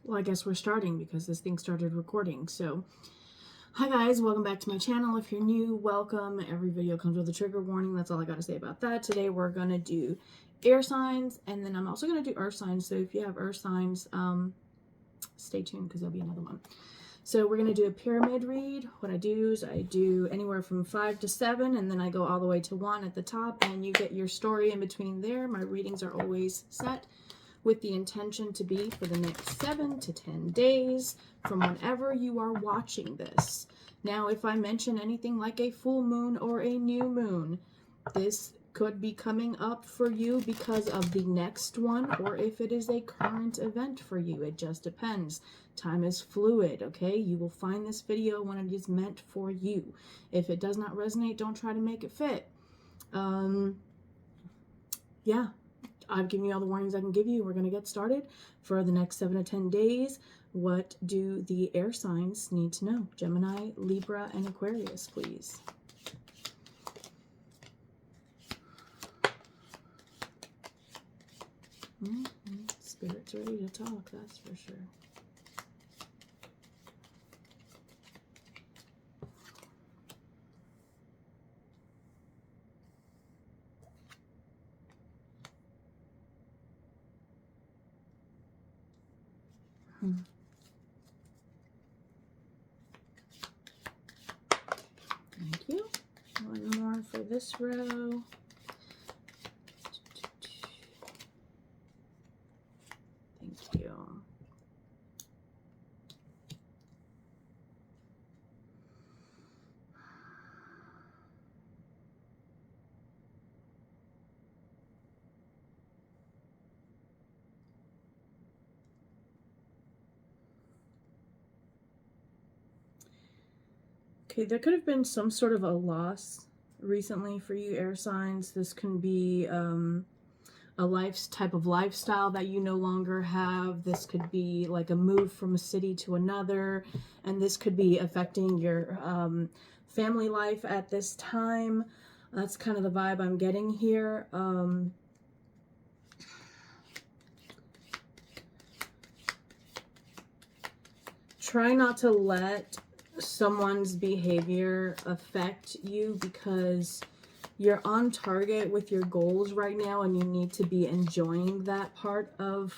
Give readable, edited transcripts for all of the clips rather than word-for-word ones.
Well, I guess we're starting because this thing started recording. So, hi guys, welcome back to my channel. If you're new, welcome. Every video comes with a trigger warning. That's all I got to say about that. Today we're going to do air signs, and then I'm also going to do earth signs. So if you have earth signs, stay tuned because there'll be another one. So we're going to do a pyramid read. What I do is I do anywhere from 5 to 7, and then I go all the way to 1 at the top, and you get your story in between there. My readings are always set with the intention to be for the next 7 to 10 days from whenever you are watching this. Now, if I mention anything like a full moon or a new moon, this could be coming up for you because of the next one, or if it is a current event for you. It just depends. Time is fluid, okay? You will find this video when it is meant for you. If it does not resonate, don't try to make it fit. Yeah. I've given you all the warnings I can give you. We're going to get started. For the next 7 to 10 days, what do the air signs need to know? Gemini, Libra, and Aquarius, please. Spirit's ready to talk, that's for sure. Thank you. One more for this row. Thank you. Okay, there could have been some sort of a loss recently for you air signs. This can be a type of lifestyle that you no longer have. This could be like a move from a city to another, and this could be affecting your family life at this time. That's kind of the vibe I'm getting here. Try not to let someone's behavior affect you, because you're on target with your goals right now and you need to be enjoying that part of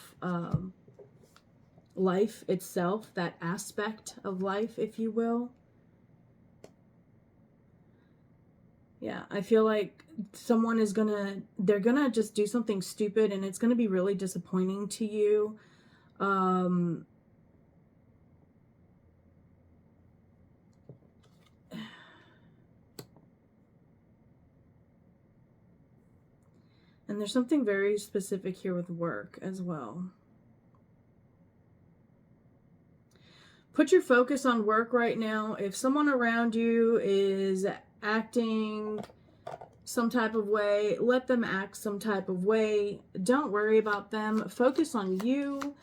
life itself, that aspect of life, if you will. Yeah, I feel like someone is they're gonna just do something stupid and it's gonna be really disappointing to you. And there's something very specific here with work as well. Put your focus on work right now. If someone around you is acting some type of way, let them act some type of way. Don't worry about them. Focus on you.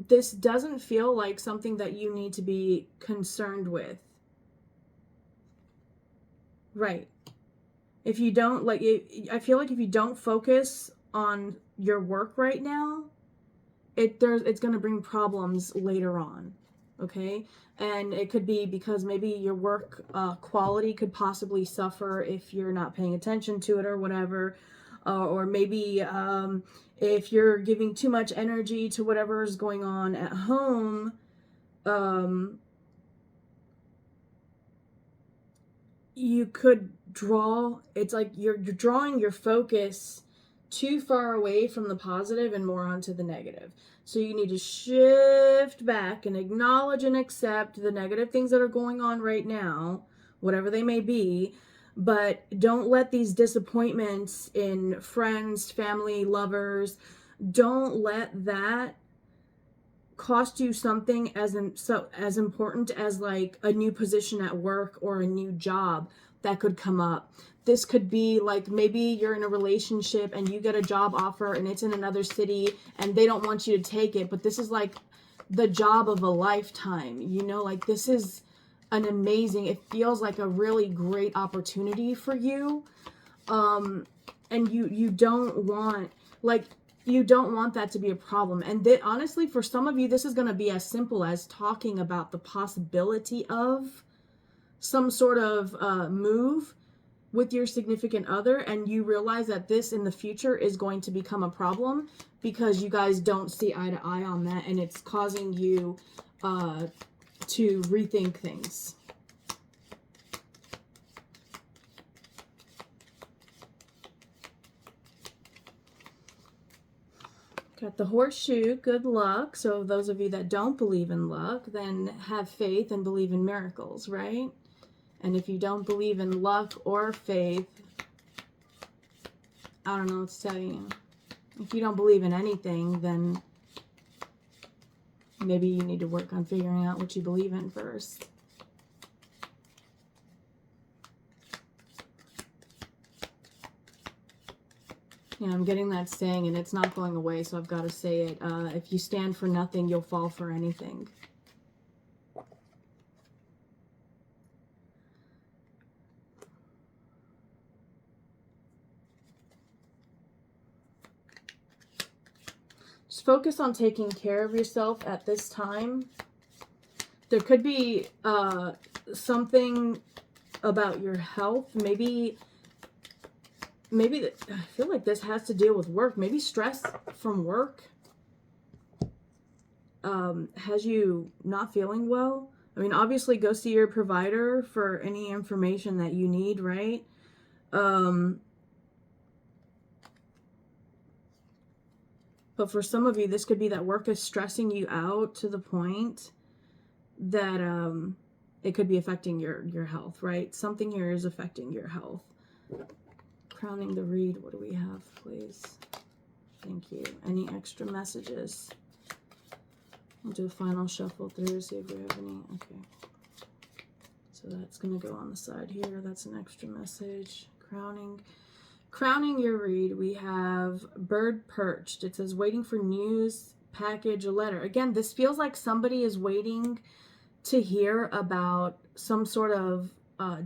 This doesn't feel like something that you need to be concerned with. Right. If you don't, like, I feel like if you don't focus on your work right now, it's going to bring problems later on, okay? And it could be because maybe your work quality could possibly suffer if you're not paying attention to it or whatever. Or maybe if you're giving too much energy to whatever is going on at home, you could it's like you're drawing your focus too far away from the positive and more onto the negative. So you need to shift back and acknowledge and accept the negative things that are going on right now, whatever they may be, but don't let these disappointments in friends, family, lovers, don't let that cost you something as important as like a new position at work or a new job that could come up. This could be like maybe you're in a relationship and you get a job offer and it's in another city and they don't want you to take it, but this is like the job of a lifetime, you know, like this is an amazing, it feels like a really great opportunity for you. And you don't want, like, You don't want that to be a problem. And honestly, for some of you, this is going to be as simple as talking about the possibility of some sort of move with your significant other, and you realize that this in the future is going to become a problem because you guys don't see eye to eye on that, and it's causing you to rethink things. Got the horseshoe, good luck. So those of you that don't believe in luck, then have faith and believe in miracles, right? And if you don't believe in luck or faith, I don't know what to tell you. If you don't believe in anything, then maybe you need to work on figuring out what you believe in first. Yeah, I'm getting that saying, and it's not going away, so I've got to say it. If you stand for nothing, you'll fall for anything. Just focus on taking care of yourself at this time. There could be something about your health. Maybe I feel like this has to deal with work. Maybe stress from work has you not feeling well. I mean, obviously go see your provider for any information that you need, right? But for some of you, this could be that work is stressing you out to the point that it could be affecting your health, right? Something here is affecting your health. Crowning the read, what do we have, please? Thank you. Any extra messages? We'll do a final shuffle through, see if we have any. Okay. So that's going to go on the side here. That's an extra message. Crowning your read, we have bird perched. It says waiting for news, package, a letter. Again, this feels like somebody is waiting to hear about some sort of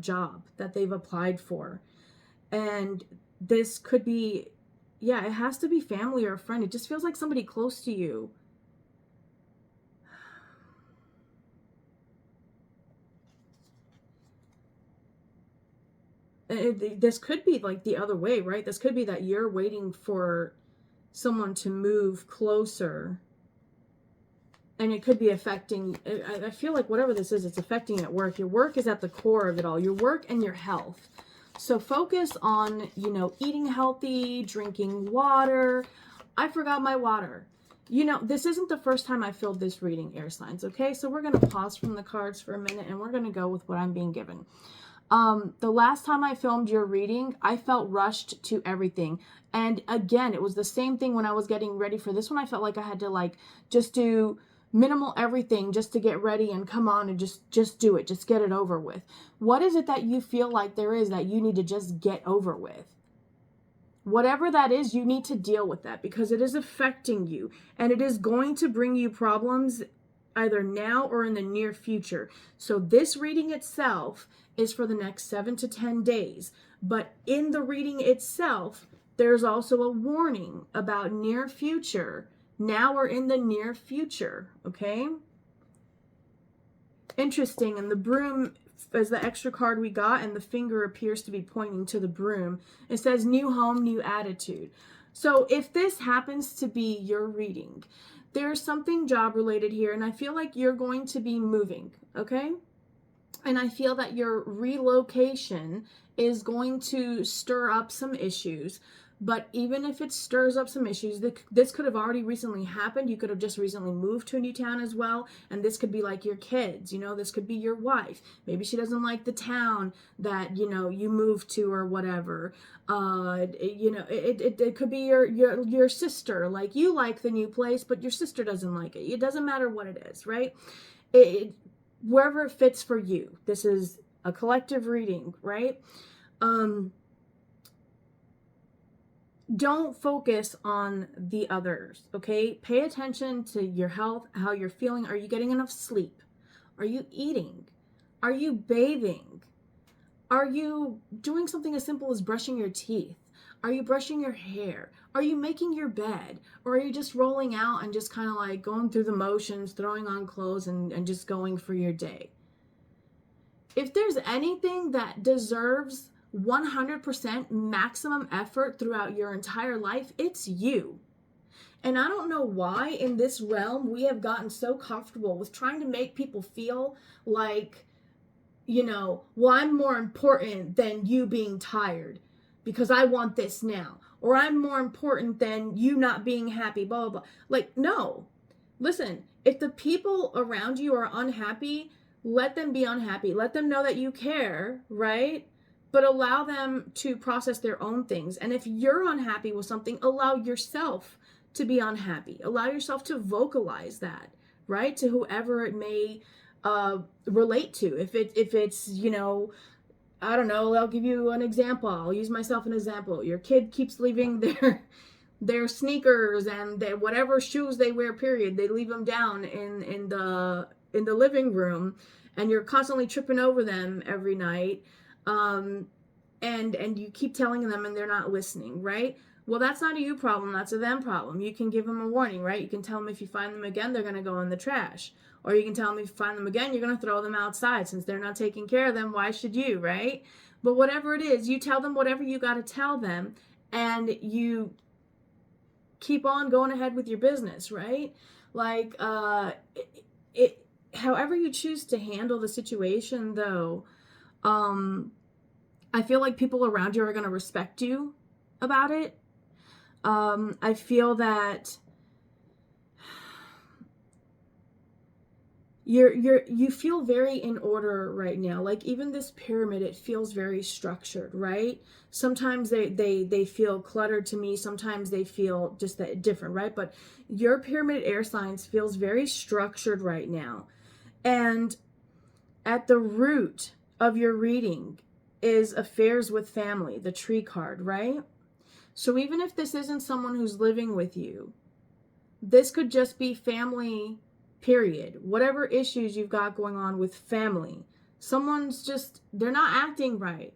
job that they've applied for. And this could be, yeah, it has to be family or a friend. It just feels like somebody close to you. This could be like the other way, right? This could be that you're waiting for someone to move closer. And it could be affecting, I feel like whatever this is, it's affecting at work. Your work is at the core of it all. Your work and your health. So focus on, you know, eating healthy, drinking water. I forgot my water. You know, this isn't the first time I filled this reading, air signs, okay? So we're going to pause from the cards for a minute and we're going to go with what I'm being given. The last time I filmed your reading, I felt rushed to everything. And again, it was the same thing when I was getting ready for this one. I felt like I had to like just do minimal everything just to get ready and come on and just do it. Just get it over with. What is it that you feel like there is that you need to just get over with? Whatever that is, you need to deal with that because it is affecting you and it is going to bring you problems either now or in the near future. So this reading itself is for the next 7 to 10 days. But in the reading itself, there's also a warning about near future. Now or in the near future, okay? Interesting, and the broom is the extra card we got, and the finger appears to be pointing to the broom. It says new home, new attitude. So if this happens to be your reading, there's something job related here, and I feel like you're going to be moving, okay? And I feel that your relocation is going to stir up some issues. But even if it stirs up some issues, this could have already recently happened. You could have just recently moved to a new town as well. And this could be like your kids, you know, this could be your wife. Maybe she doesn't like the town that, you know, you moved to or whatever. You know, it could be your sister. Like you like the new place, but your sister doesn't like it. It doesn't matter what it is, right? Wherever it fits for you. This is a collective reading, right? Don't focus on the others, okay? Pay attention to your health, how you're feeling. Are you getting enough sleep? Are you eating? Are you bathing? Are you doing something as simple as brushing your teeth? Are you brushing your hair? Are you making your bed? Or are you just rolling out and just kind of like going through the motions, throwing on clothes and just going for your day? If there's anything that deserves 100% maximum effort throughout your entire life, it's you. And I don't know why in this realm we have gotten so comfortable with trying to make people feel like, you know, well, I'm more important than you being tired because I want this now. Or I'm more important than you not being happy, blah, blah, blah. Like, no. Listen, if the people around you are unhappy, let them be unhappy. Let them know that you care, right? But allow them to process their own things. And if you're unhappy with something, allow yourself to be unhappy. Allow yourself to vocalize that, right? To whoever it may relate to. If it's, you know, I don't know, I'll give you an example. I'll use myself as an example. Your kid keeps leaving their sneakers and whatever shoes they wear, period, they leave them down in the living room, and you're constantly tripping over them every night, and you keep telling them and they're not listening, right? Well, that's not a you problem, that's a them problem. You can give them a warning, right? You can tell them if you find them again, they're going to go in the trash. Or you can tell them if you find them again, you're going to throw them outside. Since they're not taking care of them, why should you, right? But whatever it is, you tell them whatever you got to tell them, and you keep on going ahead with your business, right? Like, however you choose to handle the situation, though, I feel like people around you are going to respect you about it. I feel that you feel very in order right now. Like even this pyramid, it feels very structured, right? Sometimes they feel cluttered to me. Sometimes they feel just that different, right? But your pyramid air signs feels very structured right now. And at the root of your reading is affairs with family, the tree card, right? So even if this isn't someone who's living with you, this could just be family, period. Whatever issues you've got going on with family, someone's just, they're not acting right.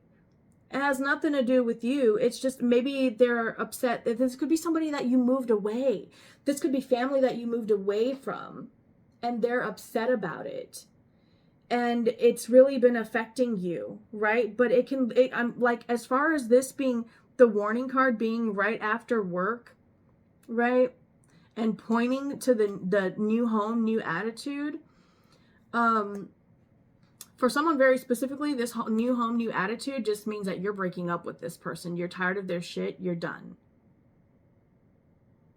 It has nothing to do with you. It's just maybe they're upset. This could be somebody that you moved away. This could be family that you moved away from, and they're upset about it. And it's really been affecting you, right? But I'm like, as far as this being the warning card being right after work, right? And pointing to the new home, new attitude. For someone very specifically, this new home, new attitude just means that you're breaking up with this person. You're tired of their shit. You're done.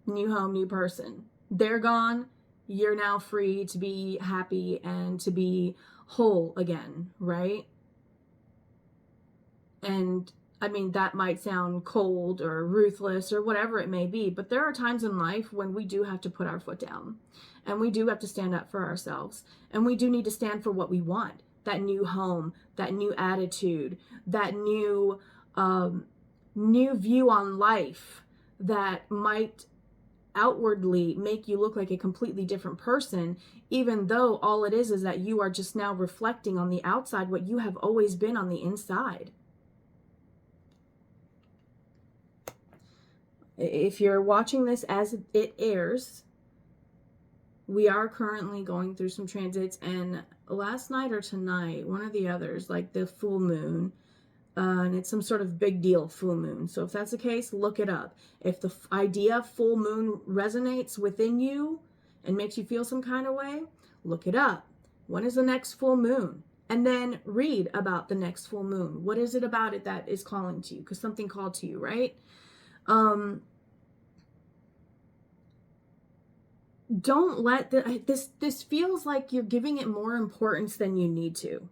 New home, new person. They're gone. You're now free to be happy and to be whole again, right? And I mean, that might sound cold or ruthless or whatever it may be, but there are times in life when we do have to put our foot down, and we do have to stand up for ourselves, and we do need to stand for what we want. That new home, that new attitude, that new view on life that might outwardly make you look like a completely different person, even though all it is that you are just now reflecting on the outside what you have always been on the inside. If you're watching this as it airs, we are currently going through some transits, and last night or tonight, one of the others, like the full moon, and it's some sort of big deal full moon. So if that's the case, look it up. If the idea of full moon resonates within you and makes you feel some kind of way, look it up. When is the next full moon? And then read about the next full moon. What is it about it that is calling to you? Because something called to you, right? Don't let this feels like you're giving it more importance than you need to.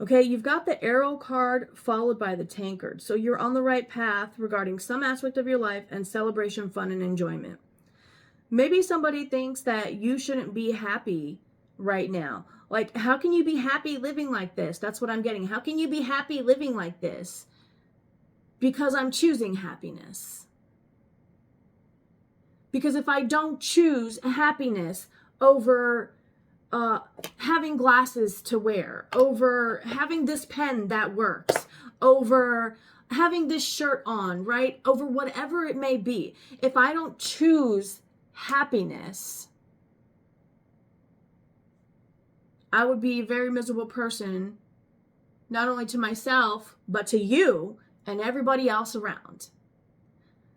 Okay, you've got the arrow card followed by the tankard. So you're on the right path regarding some aspect of your life and celebration, fun, and enjoyment. Maybe somebody thinks that you shouldn't be happy right now. Like, how can you be happy living like this? That's what I'm getting. How can you be happy living like this? Because I'm choosing happiness. Because if I don't choose happiness over having glasses to wear, over having this pen that works, over having this shirt on, right? Over whatever it may be. If I don't choose happiness, I would be a very miserable person, not only to myself, but to you and everybody else around.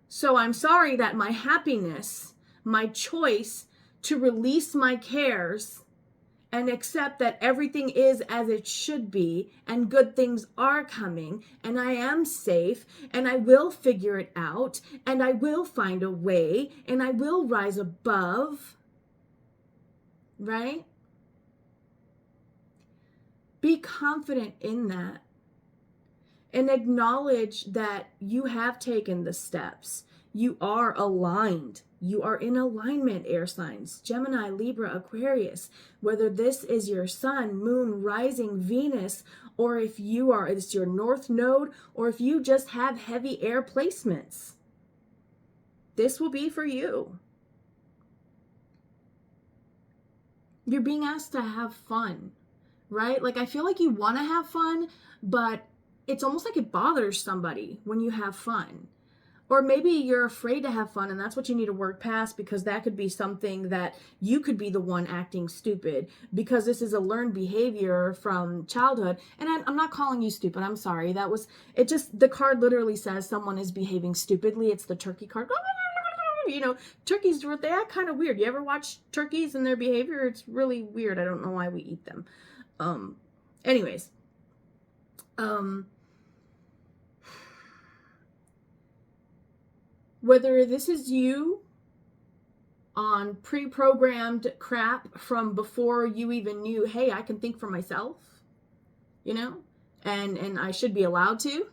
So I'm sorry that my happiness, my choice to release my cares and accept that everything is as it should be and good things are coming and I am safe and I will figure it out and I will find a way and I will rise above, right? Be confident in that and acknowledge that you have taken the steps. You are aligned. You are in alignment, air signs, Gemini, Libra, Aquarius. Whether this is your sun, moon, rising, Venus, or if it's your north node, or if you just have heavy air placements, this will be for you. You're being asked to have fun, right? Like, I feel like you want to have fun, but it's almost like it bothers somebody when you have fun. Or maybe you're afraid to have fun and that's what you need to work past, because that could be something that you could be the one acting stupid, because this is a learned behavior from childhood. And I'm not calling you stupid. I'm sorry. The card literally says someone is behaving stupidly. It's the turkey card. You know, turkeys, they act kind of weird. You ever watch turkeys and their behavior? It's really weird. I don't know why we eat them. Anyways. Whether this is you on pre-programmed crap from before you even knew, hey, I can think for myself, you know, and I should be allowed to,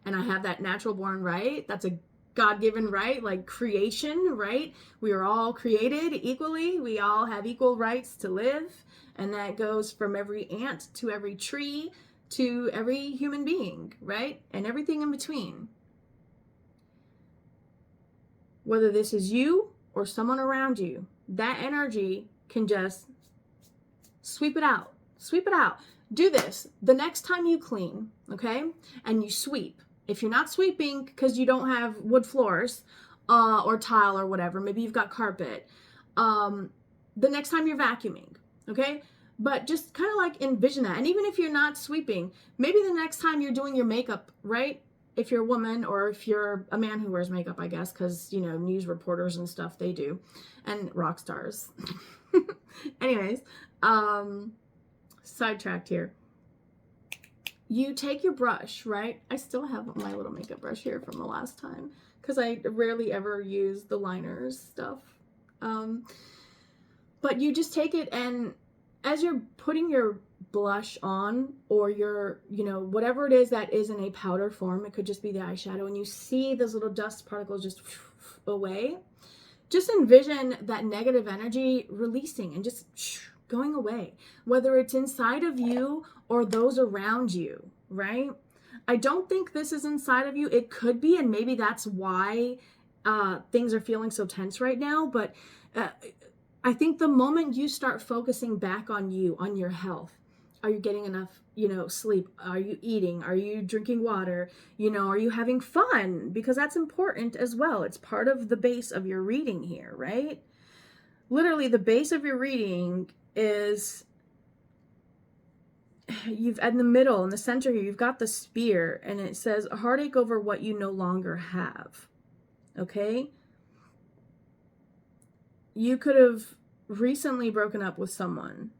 and I have that natural born right. That's a God-given right, like creation, right? We are all created equally. We all have equal rights to live. And that goes from every ant to every tree to every human being, right? And everything in between. Whether this is you or someone around you, that energy can just sweep it out. Sweep it out. Do this the next time you clean, okay? And you sweep. If you're not sweeping because you don't have wood floors or tile or whatever, maybe you've got carpet, the next time you're vacuuming, okay? But just kind of like envision that. And even if you're not sweeping, maybe the next time you're doing your makeup, right? If you're a woman, or if you're a man who wears makeup, I guess, because, you know, news reporters and stuff, they do. And rock stars. Anyways, sidetracked here. You take your brush, right? I still have my little makeup brush here from the last time, because I rarely ever use the liners stuff. But you just take it, and as you're putting your blush on, or your, you know, whatever it is that is in a powder form, it could just be the eyeshadow, and you see those little dust particles just away, just envision that negative energy releasing and just going away, whether it's inside of you or those around you, right? I don't think this is inside of you. It could be, and maybe that's why things are feeling so tense right now, but I think the moment you start focusing back on you, on your health, are you getting enough, you know, sleep? Are you eating? Are you drinking water? You know, are you having fun? Because that's important as well. It's part of the base of your reading here, right? Literally, the base of your reading is, you've in the middle, in the center here, you've got the spear, and it says a heartache over what you no longer have. Okay? You could have recently broken up with someone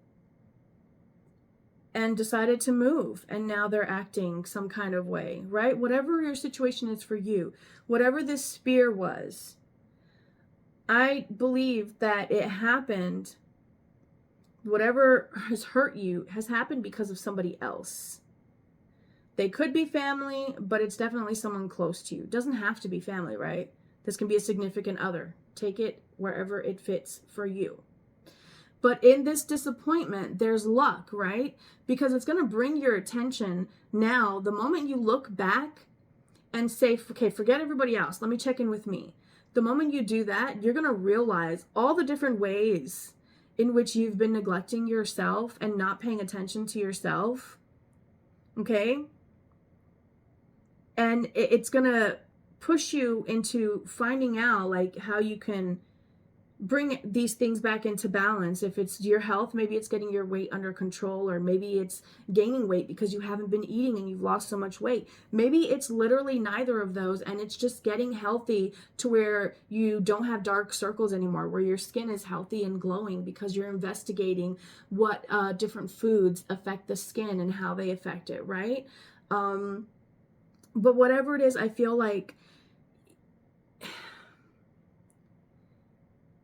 and decided to move, and now they're acting some kind of way, right? Whatever your situation is for you, whatever this spear was, I believe that it happened, whatever has hurt you has happened because of somebody else. They could be family, but it's definitely someone close to you. It doesn't have to be family, right? This can be a significant other. Take it wherever it fits for you. But in this disappointment, there's luck, right? Because it's going to bring your attention now. The moment you look back and say, okay, forget everybody else. Let me check in with me. The moment you do that, you're going to realize all the different ways in which you've been neglecting yourself and not paying attention to yourself. Okay? And it's going to push you into finding out like how you can bring these things back into balance. If it's your health, maybe it's getting your weight under control, or maybe it's gaining weight because you haven't been eating and you've lost so much weight. Maybe it's literally neither of those, and it's just getting healthy to where you don't have dark circles anymore, where your skin is healthy and glowing because you're investigating what different foods affect the skin and how they affect it, right? But whatever it is, I feel like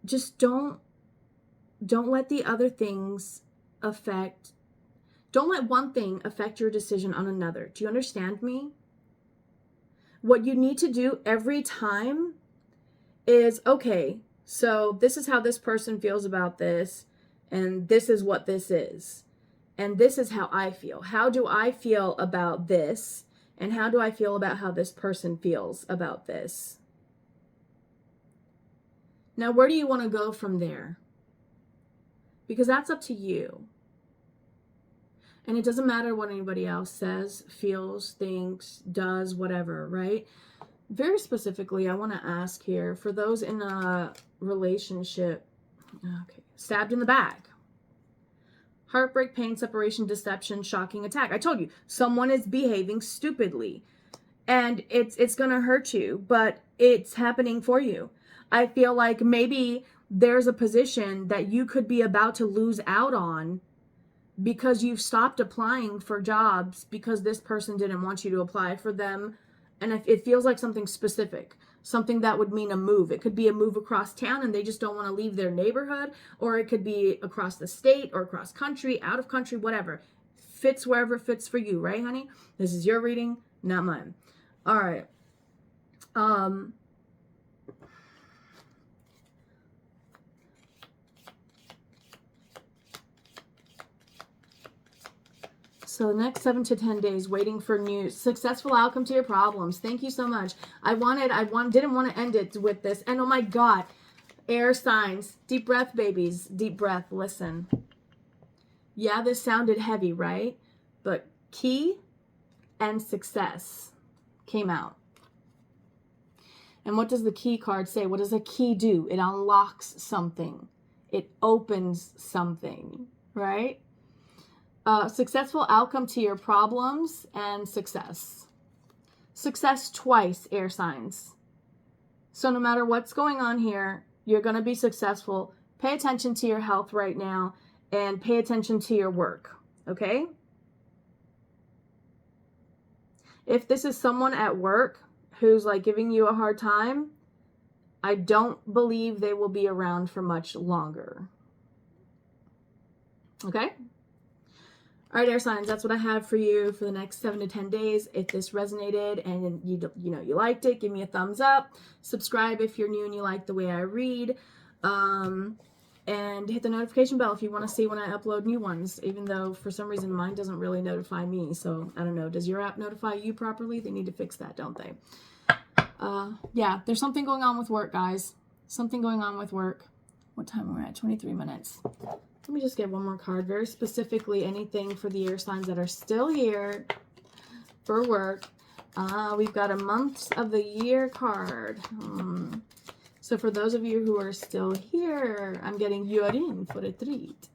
just don't let the other things don't let one thing affect your decision on another. Do you understand me? What you need to do every time is, okay, so this is how this person feels about this, and this is what this is, and this is how I feel. How do I feel about this? And how do I feel about how this person feels about this? Now, where do you want to go from there? Because that's up to you. And it doesn't matter what anybody else says, feels, thinks, does, whatever, right? Very specifically, I want to ask here, for those in a relationship, okay, stabbed in the back. Heartbreak, pain, separation, deception, shocking attack. I told you, someone is behaving stupidly. And it's going to hurt you, but it's happening for you. I feel like maybe there's a position that you could be about to lose out on because you've stopped applying for jobs because this person didn't want you to apply for them. And it feels like something specific, something that would mean a move. It could be a move across town and they just don't want to leave their neighborhood, or it could be across the state or across country, out of country, whatever. Fits wherever it fits for you, right, honey? This is your reading, not mine. All right. So the next 7 to 10 days, waiting for news, successful outcome to your problems. Thank you so much. Didn't want to end it with this. And oh my God, air signs, deep breath, babies, deep breath. Listen. Yeah, this sounded heavy, right? But key and success came out. And what does the key card say? What does a key do? It unlocks something. It opens something, right? Successful outcome to your problems and success. Success twice, air signs. So no matter what's going on here, you're going to be successful. Pay attention to your health right now and pay attention to your work, okay? If this is someone at work who's like giving you a hard time, I don't believe they will be around for much longer. Okay? All right, air signs, that's what I have for you for the next 7 to 10 days. If this resonated and you liked it, give me a thumbs up. Subscribe if you're new and you like the way I read. And hit the notification bell if you want to see when I upload new ones, even though for some reason mine doesn't really notify me. So I don't know. Does your app notify you properly? They need to fix that, don't they? Yeah, there's something going on with work, guys. Something going on with work. What time are we at? 23 minutes. Let me just get one more card. Very specifically, anything for the air signs that are still here for work. We've got a months of the year card. So for those of you who are still here, I'm getting you're in for a treat.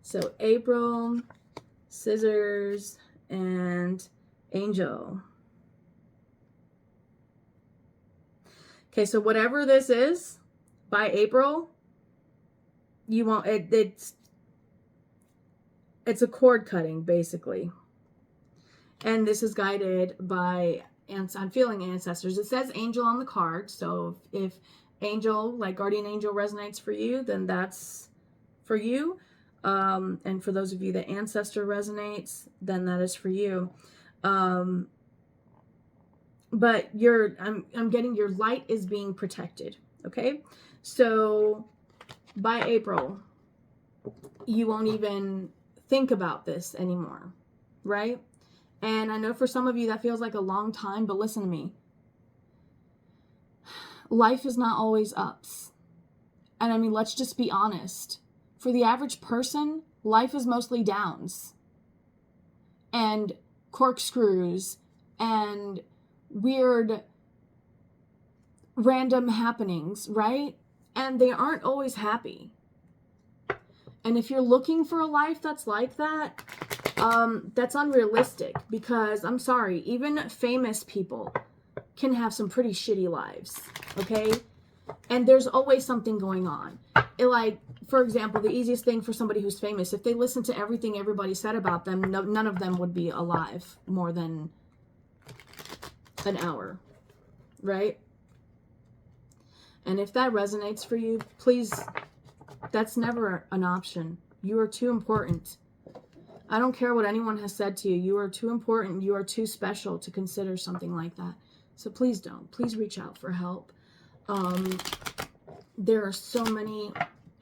So April, Scissors, and Angel. Okay, so whatever this is, by April, you won't, it's a cord cutting, basically. And this is guided by, I'm feeling ancestors. It says angel on the card. So if angel, like guardian angel, resonates for you, then that's for you. And for those of you that ancestor resonates, then that is for you. But I'm getting your light is being protected. Okay. So by April, you won't even think about this anymore, right? And I know for some of you that feels like a long time, but listen to me. Life is not always ups. And I mean, let's just be honest. For the average person, life is mostly downs. And corkscrews and weird random happenings, right? And they aren't always happy. And if you're looking for a life that's like that, that's unrealistic, because I'm sorry, even famous people can have some pretty shitty lives, okay? And there's always something going on. Like, for example, the easiest thing for somebody who's famous, if they listen to everything everybody said about them, none of them would be alive more than an hour, right? And if that resonates for you, please, that's never an option. You are too important. I don't care what anyone has said to you. You are too important. You are too special to consider something like that. So please don't. Please reach out for help. There are so many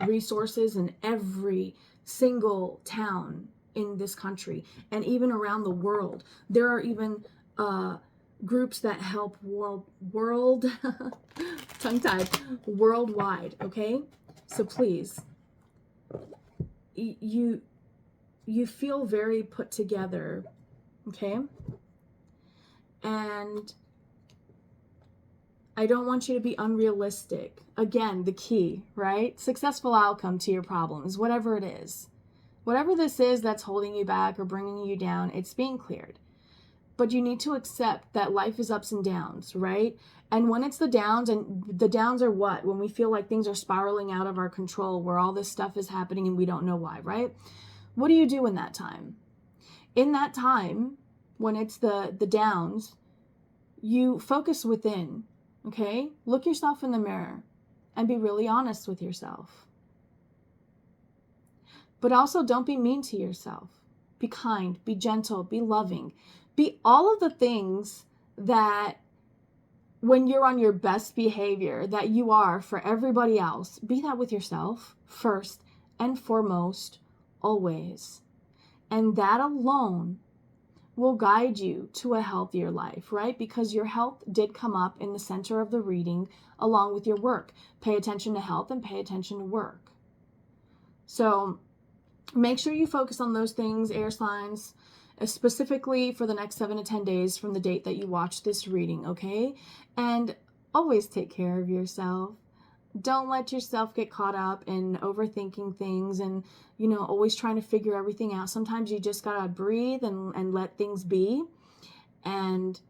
resources in every single town in this country and even around the world. There are even groups that help tongue-tied, worldwide, okay? So please, you feel very put together, okay? And I don't want you to be unrealistic. Again, the key, right? Successful outcome to your problems, whatever it is. Whatever this is that's holding you back or bringing you down, it's being cleared. But you need to accept that life is ups and downs, right? And when it's the downs, and the downs are what? When we feel like things are spiraling out of our control, where all this stuff is happening and we don't know why, right? What do you do in that time? In that time, when it's the downs, you focus within, okay? Look yourself in the mirror and be really honest with yourself. But also don't be mean to yourself. Be kind, be gentle, be loving. Be all of the things that when you're on your best behavior that you are for everybody else. Be that with yourself first and foremost, always. And that alone will guide you to a healthier life, right? Because your health did come up in the center of the reading along with your work. Pay attention to health and pay attention to work. So make sure you focus on those things, air signs, specifically for the next 7 to 10 days from the date that you watch this reading, okay? And always take care of yourself. Don't let yourself get caught up in overthinking things and, you know, always trying to figure everything out. Sometimes you just gotta breathe and let things be. And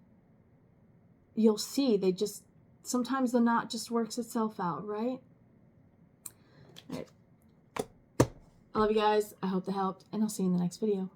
you'll see sometimes the knot just works itself out, right? All right. I love you guys. I hope that helped, and I'll see you in the next video.